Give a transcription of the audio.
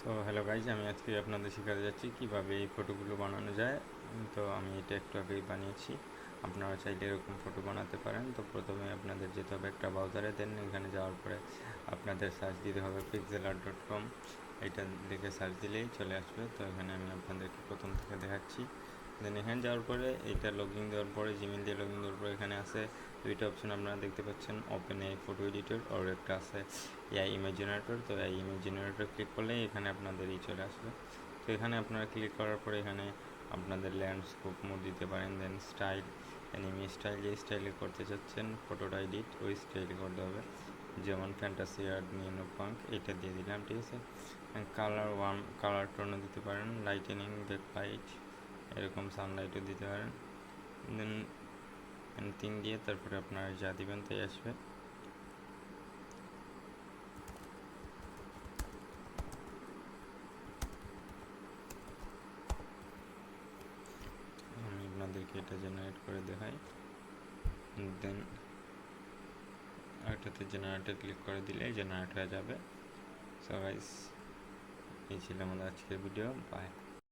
So hello guys, আমি আজকে আপনাদের শেখাতে যাচ্ছি কীভাবে এই ফটোগুলো বানানো যায়। তো আমি এটা একটু আগেই বানিয়েছি। আপনারা চাইলে এরকম ফটো বানাতে পারেন। তো প্রথমে আপনাদের যেতে হবে একটা ব্রাউজারে, দেন এখানে যাওয়ার পরে আপনাদের সার্চ দিতে হবে pixelart.com। এটা লিখে সার্চ দিলেই চলে আসবে। তো এখানে আমি আপনাদেরকে প্রথম থেকে দেখাচ্ছি। দেন এখানে যাওয়ার পরে এটা লগইন দেওয়ার পরে জিমেল দিয়ে লগইন দেওয়ার পরে এখানে আছে দুইটা অপশন আপনারা দেখতে পাচ্ছেন, ওপেন এআই ফটো এডিটর আর একটা আছে এআই ইমেজ জেনারেটর। তো এআই ইমেজ জেনারেটর ক্লিক করলেই এখানে আপনাদের চলে আসবে। তো এখানে আপনারা ক্লিক করার পরে এখানে আপনাদের ল্যান্ডস্কেপ মোড দিতে পারেন। দেন স্টাইল, অ্যানিমি স্টাইল, যে স্টাইলে করতে চাচ্ছেন ফটোটা এডিট ওই স্টাইলে করতে হবে। যেমন ফ্যান্টাসি আর নিউনো পাঙ্ক এটা দিয়ে দিলাম, ঠিক আছে। কালার টোনও দিতে পারেন, লাইটেনিং, ব্যাকলাইট, এরকম সানলাইটও দিতে পারেন। দেন এনিথিং দিয়ে তারপরে আপনারা যা দিবেন তাই আসবে। আমি আপনাদেরকে এটা জেনারেট করে দেখাই। দেন এটাতে জেনারেটে ক্লিক করে দিলে জেনারেট হয়ে যাবে। সো গাইস, এই ছিল আমাদের আজকের ভিডিও। বাই।